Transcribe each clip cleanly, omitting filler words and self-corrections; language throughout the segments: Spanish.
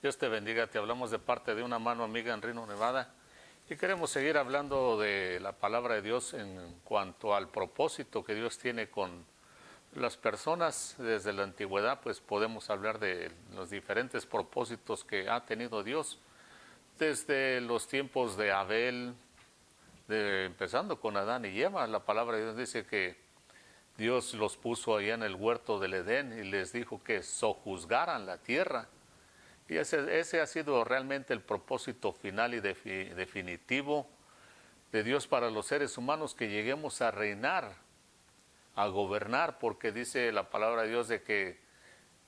Dios te bendiga, te hablamos de parte de una mano amiga en Reno, Nevada, y queremos seguir hablando de la palabra de Dios en cuanto al propósito que Dios tiene con las personas. Desde la antigüedad pues podemos hablar de los diferentes propósitos que ha tenido Dios, desde los tiempos de Abel, empezando con Adán y Eva. La palabra de Dios dice que Dios los puso allá en el huerto del Edén y les dijo que sojuzgaran la tierra. Y ese ha sido realmente el propósito final y definitivo de Dios para los seres humanos, que lleguemos a reinar, a gobernar, porque dice la palabra de Dios de que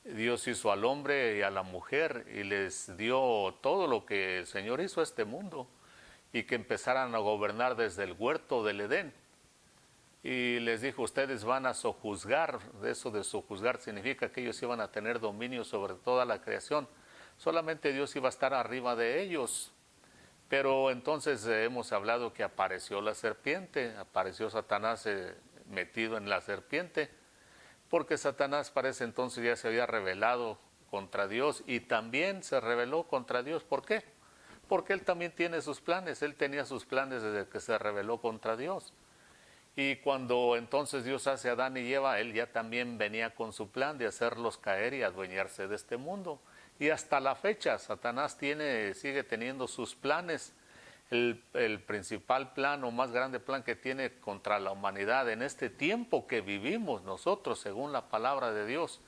Dios hizo al hombre y a la mujer y les dio todo lo que el Señor hizo a este mundo, y que empezaran a gobernar desde el huerto del Edén. Y les dijo, ustedes van a sojuzgar. Eso de sojuzgar significa que ellos iban a tener dominio sobre toda la creación. Solamente Dios iba a estar arriba de ellos. Pero entonces hemos hablado que apareció la serpiente, apareció Satanás metido en la serpiente, porque Satanás para ese entonces ya se había rebelado contra Dios, y también se rebeló contra Dios. ¿Por qué? Porque él también tiene sus planes. Él tenía sus planes desde que se rebeló contra Dios. Y cuando entonces Dios hace a Adán y Eva, él ya también venía con su plan de hacerlos caer y adueñarse de este mundo. Y hasta la fecha Satanás sigue teniendo sus planes. El principal plan o más grande plan que tiene contra la humanidad en este tiempo que vivimos nosotros, según la palabra de Dios,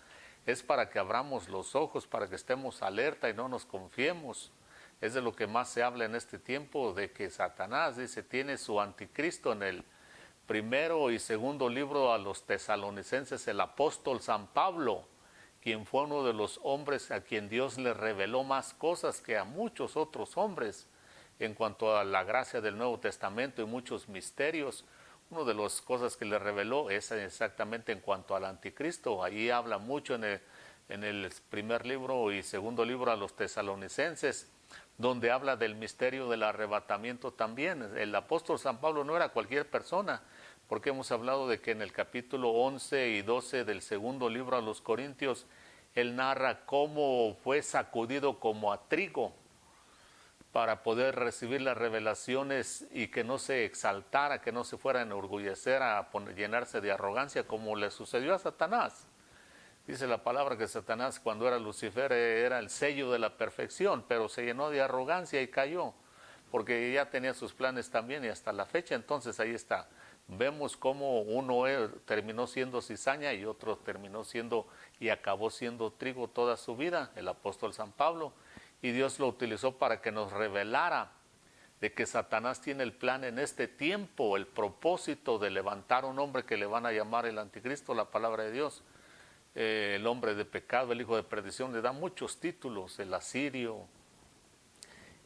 es para que abramos los ojos, para que estemos alerta y no nos confiemos. Es de lo que más se habla en este tiempo, de que Satanás, dice, tiene su anticristo. En el primero y segundo libro a los tesalonicenses, el apóstol San Pablo, quien fue uno de los hombres a quien Dios le reveló más cosas que a muchos otros hombres en cuanto a la gracia del Nuevo Testamento y muchos misterios. Una de las cosas que le reveló es exactamente en cuanto al anticristo. Ahí habla mucho en el primer libro y segundo libro a los tesalonicenses, donde habla del misterio del arrebatamiento también. El apóstol San Pablo no era cualquier persona, porque hemos hablado de que en el capítulo 11 y 12 del segundo libro a los Corintios, él narra cómo fue sacudido como a trigo para poder recibir las revelaciones y que no se exaltara, que no se fuera a enorgullecer, a llenarse de arrogancia, como le sucedió a Satanás. Dice la palabra que Satanás, cuando era Lucifer, era el sello de la perfección, pero se llenó de arrogancia y cayó, porque ya tenía sus planes también, y hasta la fecha. Entonces ahí está. Vemos cómo uno terminó siendo cizaña y otro terminó siendo y acabó siendo trigo toda su vida, el apóstol San Pablo. Y Dios lo utilizó para que nos revelara de que Satanás tiene el plan en este tiempo, el propósito de levantar un hombre que le van a llamar el anticristo, la palabra de Dios. El hombre de pecado, el hijo de perdición, le da muchos títulos, el asirio,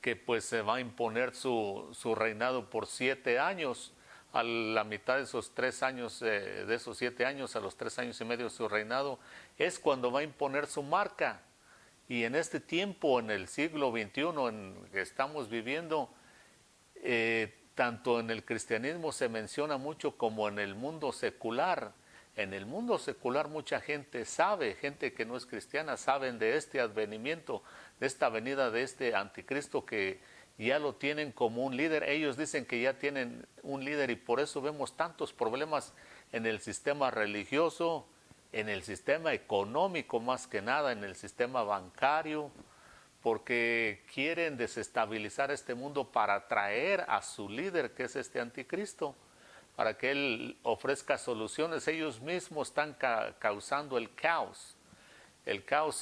que pues se va a imponer su reinado por 7 años. A la mitad de esos 3 años, de esos 7 años, a los 3 años y medio de su reinado, es cuando va a imponer su marca. Y en este tiempo, en el siglo XXI en que estamos viviendo, tanto en el cristianismo se menciona mucho como en el mundo secular. En el mundo secular mucha gente sabe, gente que no es cristiana, saben de este advenimiento, de esta venida de este anticristo, que ya lo tienen como un líder. Ellos dicen que ya tienen un líder, y por eso vemos tantos problemas en el sistema religioso, en el sistema económico, más que nada en el sistema bancario, porque quieren desestabilizar este mundo para traer a su líder, que es este anticristo, para que él ofrezca soluciones. Ellos mismos están causando el caos,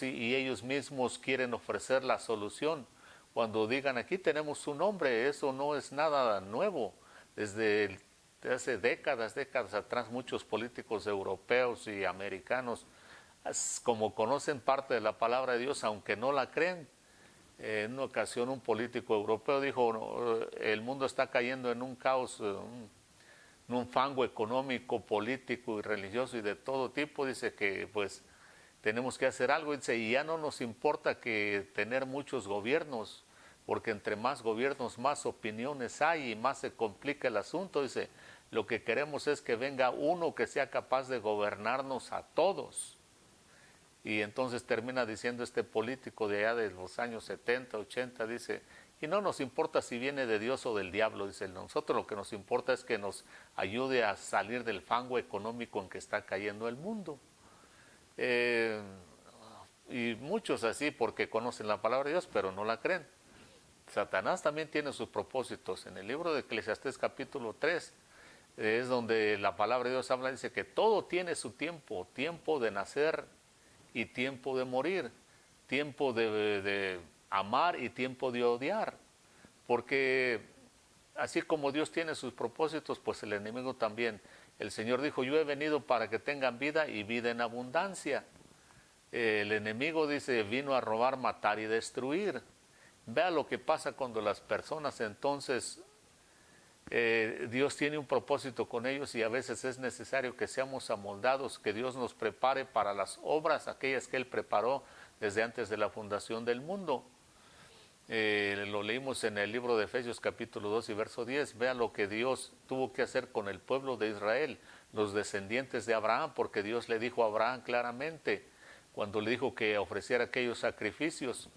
y ellos mismos quieren ofrecer la solución. Cuando digan, aquí tenemos un hombre, eso no es nada nuevo. Desde hace décadas atrás, muchos políticos europeos y americanos, como conocen parte de la palabra de Dios, aunque no la creen, en una ocasión un político europeo dijo, no, el mundo está cayendo en un caos, en un fango económico, político y religioso y de todo tipo. Dice que pues tenemos que hacer algo. Dice, y ya no nos importa que tener muchos gobiernos, porque entre más gobiernos, más opiniones hay y más se complica el asunto. Dice, lo que queremos es que venga uno que sea capaz de gobernarnos a todos. Y entonces termina diciendo este político de allá de los años 70, 80, dice, y no nos importa si viene de Dios o del diablo, dice, nosotros lo que nos importa es que nos ayude a salir del fango económico en que está cayendo el mundo. Y muchos así porque conocen la palabra de Dios, pero no la creen. Satanás también tiene sus propósitos. En el libro de Eclesiastés capítulo 3 es donde la palabra de Dios habla, dice que todo tiene su tiempo, tiempo de nacer y tiempo de morir, tiempo de amar y tiempo de odiar, porque así como Dios tiene sus propósitos, pues el enemigo también. El Señor dijo, yo he venido para que tengan vida y vida en abundancia. El enemigo dice, vino a robar, matar y destruir. Vea lo que pasa cuando las personas entonces, Dios tiene un propósito con ellos y a veces es necesario que seamos amoldados, que Dios nos prepare para las obras, aquellas que Él preparó desde antes de la fundación del mundo. Lo leímos en el libro de Efesios capítulo 2 y verso 10. Vea lo que Dios tuvo que hacer con el pueblo de Israel, los descendientes de Abraham, porque Dios le dijo a Abraham claramente, cuando le dijo que ofreciera aquellos sacrificios,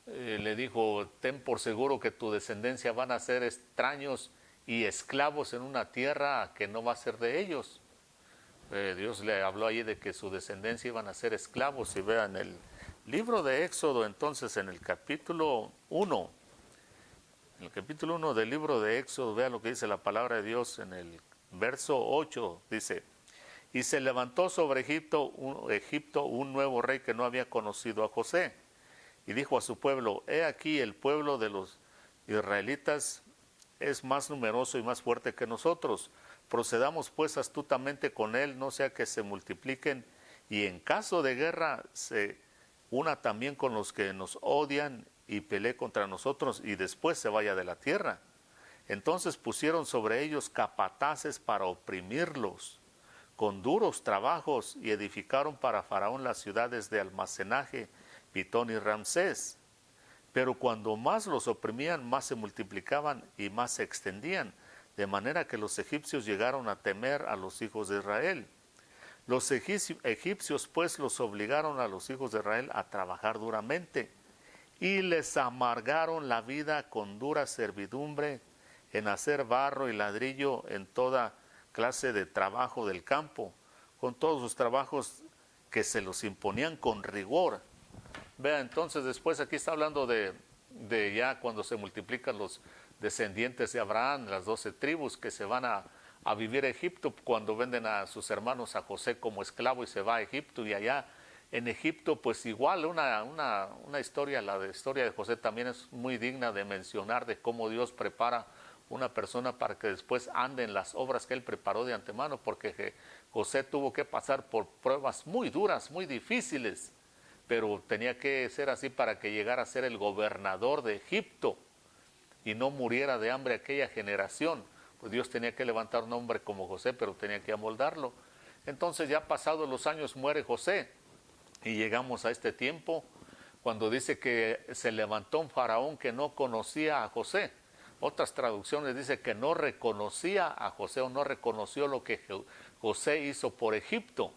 le dijo, ten por seguro que tu descendencia van a ser extraños y esclavos en una tierra que no va a ser de ellos. Dios le habló allí de que su descendencia iban a ser esclavos. Y vean el libro de Éxodo, entonces en el capítulo 1, del libro de Éxodo, vea lo que dice la palabra de Dios en el verso 8, dice, y se levantó sobre Egipto un nuevo rey que no había conocido a José, y dijo a su pueblo, he aquí el pueblo de los israelitas es más numeroso y más fuerte que nosotros, procedamos pues astutamente con él, no sea que se multipliquen, y en caso de guerra se una también con los que nos odian y pelee contra nosotros y después se vaya de la tierra. Entonces pusieron sobre ellos capataces para oprimirlos con duros trabajos y edificaron para Faraón las ciudades de almacenaje, Pitón y Ramsés. Pero cuando más los oprimían, más se multiplicaban y más se extendían, de manera que los egipcios llegaron a temer a los hijos de Israel. Los egipcios pues los obligaron a los hijos de Israel a trabajar duramente y les amargaron la vida con dura servidumbre en hacer barro y ladrillo, en toda clase de trabajo del campo, con todos los trabajos que se los imponían con rigor. Vea, entonces después aquí está hablando de ya cuando se multiplican los descendientes de Abraham, las 12 tribus que se van a vivir a Egipto, cuando venden a sus hermanos a José como esclavo y se va a Egipto, y allá en Egipto pues igual una historia, la historia de José también es muy digna de mencionar, de cómo Dios prepara una persona para que después ande en las obras que él preparó de antemano, porque José tuvo que pasar por pruebas muy duras, muy difíciles, pero tenía que ser así para que llegara a ser el gobernador de Egipto y no muriera de hambre aquella generación. Pues Dios tenía que levantar un hombre como José, pero tenía que amoldarlo. Entonces ya pasados los años muere José y llegamos a este tiempo cuando dice que se levantó un faraón que no conocía a José. Otras traducciones dice que no reconocía a José o no reconoció lo que José hizo por Egipto.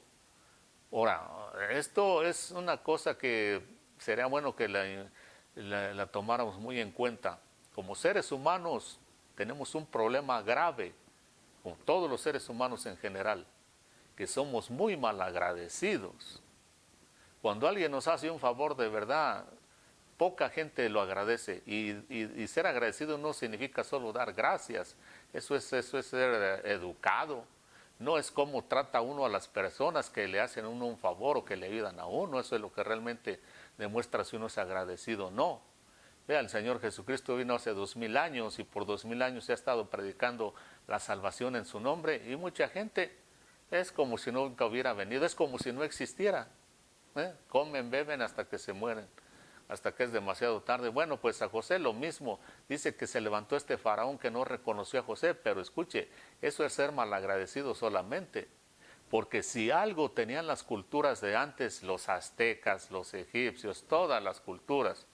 Ahora, esto es una cosa que sería bueno que la tomáramos muy en cuenta. Como seres humanos tenemos un problema grave, con todos los seres humanos en general, que somos muy malagradecidos. Cuando alguien nos hace un favor de verdad, poca gente lo agradece, y ser agradecido no significa solo dar gracias, eso es ser educado. No es cómo trata uno a las personas que le hacen a uno un favor o que le ayudan a uno, eso es lo que realmente demuestra si uno es agradecido o no. Vea, el Señor Jesucristo vino hace 2000 años y por 2000 años se ha estado predicando la salvación en su nombre, y mucha gente es como si nunca hubiera venido, es como si no existiera. Comen, beben hasta que se mueren, hasta que es demasiado tarde. Bueno, pues a José lo mismo, dice que se levantó este faraón que no reconoció a José, pero escuche, eso es ser malagradecido solamente, porque si algo tenían las culturas de antes, los aztecas, los egipcios, todas las culturas,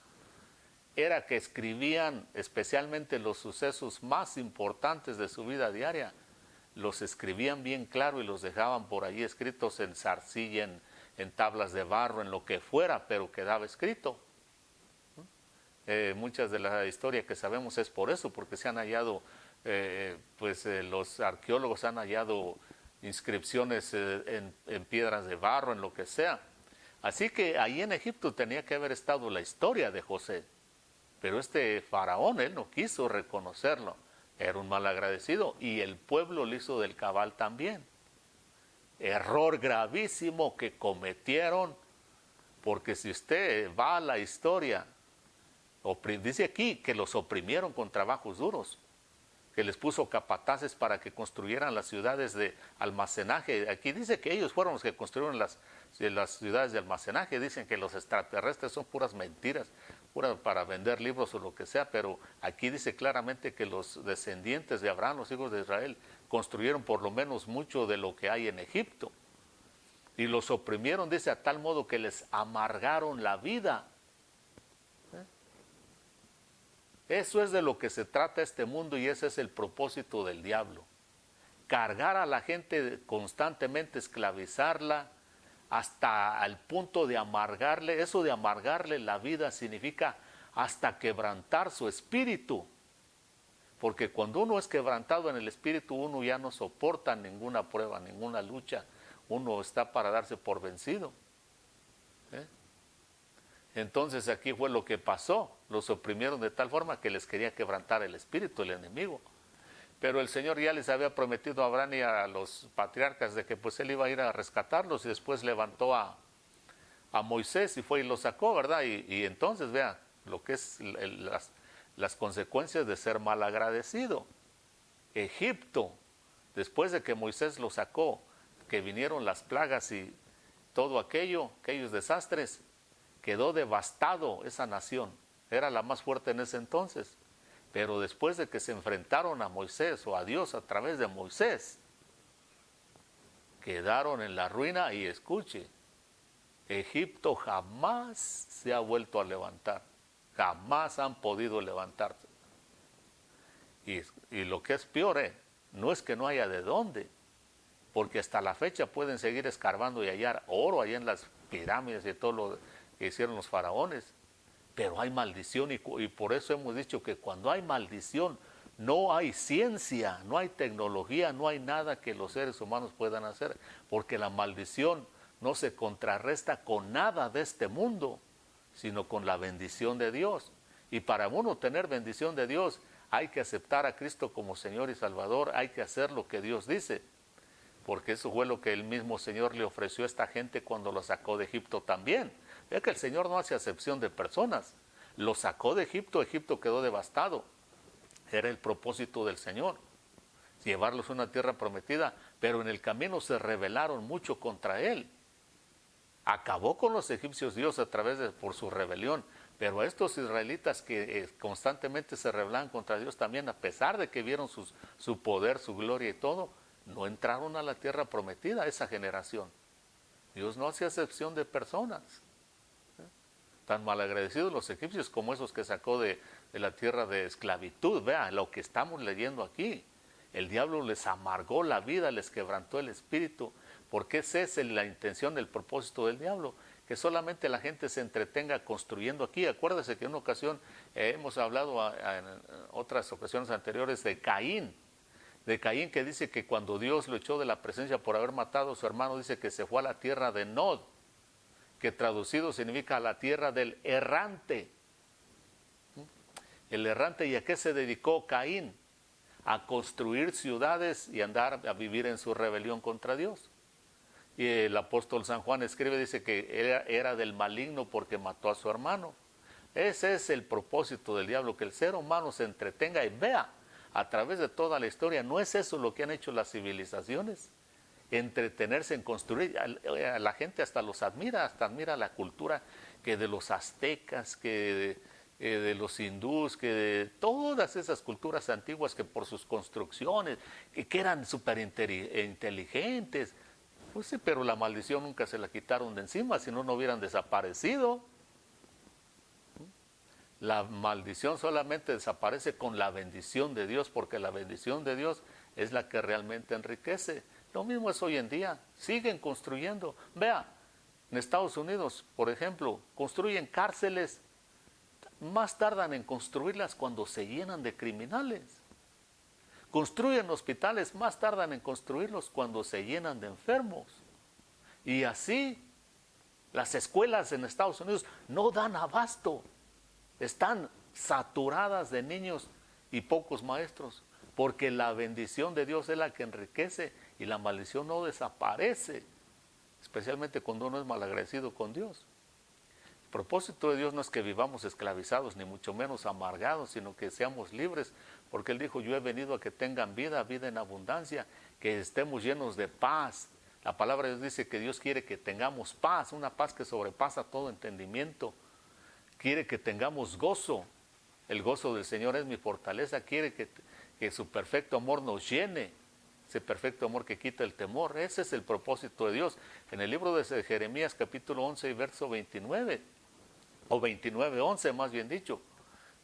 era que escribían especialmente los sucesos más importantes de su vida diaria, los escribían bien claro y los dejaban por ahí escritos en zarcilla, en tablas de barro, en lo que fuera, pero quedaba escrito. Muchas de la historia que sabemos es por eso, porque se han hallado, los arqueólogos han hallado inscripciones en piedras de barro, en lo que sea. Así que ahí en Egipto tenía que haber estado la historia de José. Pero este faraón, él no quiso reconocerlo. Era un malagradecido y el pueblo lo hizo del cabal también. Error gravísimo que cometieron, porque si usted va a la historia, dice aquí que los oprimieron con trabajos duros, que les puso capataces para que construyeran las ciudades de almacenaje. Aquí dice que ellos fueron los que construyeron las ciudades de almacenaje. Dicen que los extraterrestres son puras mentiras, puras para vender libros o lo que sea, pero aquí dice claramente que los descendientes de Abraham, los hijos de Israel, construyeron por lo menos mucho de lo que hay en Egipto. Y los oprimieron, dice, a tal modo que les amargaron la vida. Eso es de lo que se trata este mundo y ese es el propósito del diablo. Cargar a la gente constantemente, esclavizarla hasta el punto de amargarle. Eso de amargarle la vida significa hasta quebrantar su espíritu. Porque cuando uno es quebrantado en el espíritu, uno ya no soporta ninguna prueba, ninguna lucha. Uno está para darse por vencido. Entonces aquí fue lo que pasó, los oprimieron de tal forma que les quería quebrantar el espíritu, el enemigo. Pero el Señor ya les había prometido a Abraham y a los patriarcas de que pues él iba a ir a rescatarlos y después levantó a Moisés y fue y lo sacó, ¿verdad? Y entonces vea lo que es las consecuencias de ser malagradecido. Egipto, después de que Moisés lo sacó, que vinieron las plagas y todo aquello, aquellos desastres, quedó devastado esa nación. Era la más fuerte en ese entonces. Pero después de que se enfrentaron a Moisés o a Dios a través de Moisés, quedaron en la ruina y escuche, Egipto jamás se ha vuelto a levantar. Jamás han podido levantarse. Y lo que es peor, no es que no haya de dónde, porque hasta la fecha pueden seguir escarbando y hallar oro allá en las pirámides y todo lo que hicieron los faraones, pero hay maldición y por eso hemos dicho que cuando hay maldición no hay ciencia, no hay tecnología, no hay nada que los seres humanos puedan hacer, porque la maldición no se contrarresta con nada de este mundo, sino con la bendición de Dios. Y para uno tener bendición de Dios hay que aceptar a Cristo como Señor y Salvador, hay que hacer lo que Dios dice, porque eso fue lo que el mismo Señor le ofreció a esta gente cuando lo sacó de Egipto también. Es que el Señor no hace acepción de personas. Lo sacó de Egipto, Egipto quedó devastado. Era el propósito del Señor, llevarlos a una tierra prometida, pero en el camino se rebelaron mucho contra Él. Acabó con los egipcios Dios por su rebelión, pero a estos israelitas que constantemente se rebelaban contra Dios también, a pesar de que vieron su poder, su gloria y todo, no entraron a la tierra prometida, esa generación. Dios no hace acepción de personas. Tan malagradecidos los egipcios como esos que sacó de la tierra de esclavitud. Vean lo que estamos leyendo aquí. El diablo les amargó la vida, les quebrantó el espíritu, porque esa es la intención, el propósito del diablo, que solamente la gente se entretenga construyendo aquí. Acuérdese que en una ocasión hemos hablado en otras ocasiones anteriores de Caín que dice que cuando Dios lo echó de la presencia por haber matado a su hermano, dice que se fue a la tierra de Nod, que traducido significa la tierra del errante. El errante, ¿y a qué se dedicó Caín? A construir ciudades y andar a vivir en su rebelión contra Dios. Y el apóstol San Juan escribe, dice que era del maligno porque mató a su hermano. Ese es el propósito del diablo, que el ser humano se entretenga y vea a través de toda la historia. ¿No es eso lo que han hecho las civilizaciones? Entretenerse en construir. La gente hasta los admira, hasta admira la cultura que de los aztecas, que de los hindús, que de todas esas culturas antiguas que por sus construcciones, que eran súper inteligentes. Pues sí, pero la maldición nunca se la quitaron de encima, si no, no hubieran desaparecido. La maldición solamente desaparece con la bendición de Dios, porque la bendición de Dios es la que realmente enriquece. Lo mismo es hoy en día, siguen construyendo. Vea, En Estados Unidos, por ejemplo, construyen cárceles, más tardan en construirlas cuando se llenan de criminales. Construyen hospitales, más tardan en construirlos cuando se llenan de enfermos. Y así, las escuelas en Estados Unidos no dan abasto. Están saturadas de niños y pocos maestros, porque la bendición de Dios es la que enriquece y la maldición no desaparece, especialmente cuando uno es malagradecido con Dios. El propósito de Dios no es que vivamos esclavizados, ni mucho menos amargados, sino que seamos libres, porque Él dijo, yo he venido a que tengan vida, vida en abundancia, que estemos llenos de paz. La palabra de Dios dice que Dios quiere que tengamos paz, una paz que sobrepasa todo entendimiento. Quiere que tengamos gozo. El gozo del Señor es mi fortaleza. Quiere que su perfecto amor nos llene. Ese perfecto amor que quita el temor. Ese es el propósito de Dios. En el libro de Jeremías capítulo 11 y verso 29, o 29:11 más bien dicho,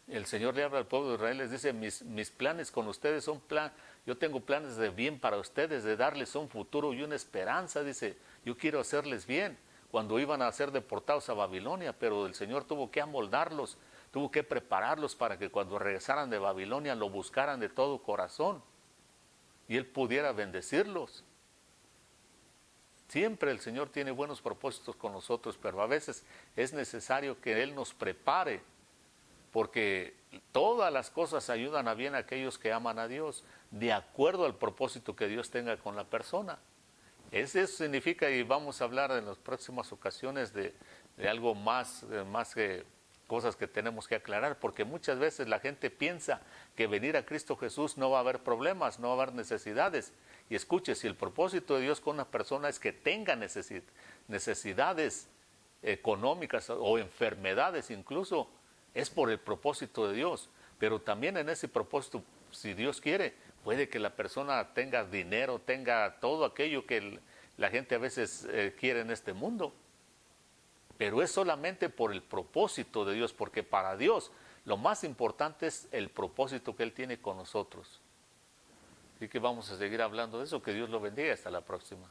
el Señor le habla al pueblo de Israel, les dice, mis planes con ustedes son yo tengo planes de bien para ustedes, de darles un futuro y una esperanza, dice, yo quiero hacerles bien. Cuando iban a ser deportados a Babilonia, pero el Señor tuvo que amoldarlos, tuvo que prepararlos para que cuando regresaran de Babilonia lo buscaran de todo corazón y Él pudiera bendecirlos. Siempre el Señor tiene buenos propósitos con nosotros, pero a veces es necesario que Él nos prepare, porque todas las cosas ayudan a bien a aquellos que aman a Dios, de acuerdo al propósito que Dios tenga con la persona. Eso significa, y vamos a hablar en las próximas ocasiones de algo más que cosas que tenemos que aclarar, porque muchas veces la gente piensa que venir a Cristo Jesús no va a haber problemas, no va a haber necesidades. Y escuche, si el propósito de Dios con una persona es que tenga necesidades económicas o enfermedades incluso, es por el propósito de Dios. Pero también en ese propósito, si Dios quiere, puede que la persona tenga dinero, tenga todo aquello que la gente a veces quiere en este mundo. Pero es solamente por el propósito de Dios, porque para Dios lo más importante es el propósito que Él tiene con nosotros. Así que vamos a seguir hablando de eso. Que Dios lo bendiga. Hasta la próxima.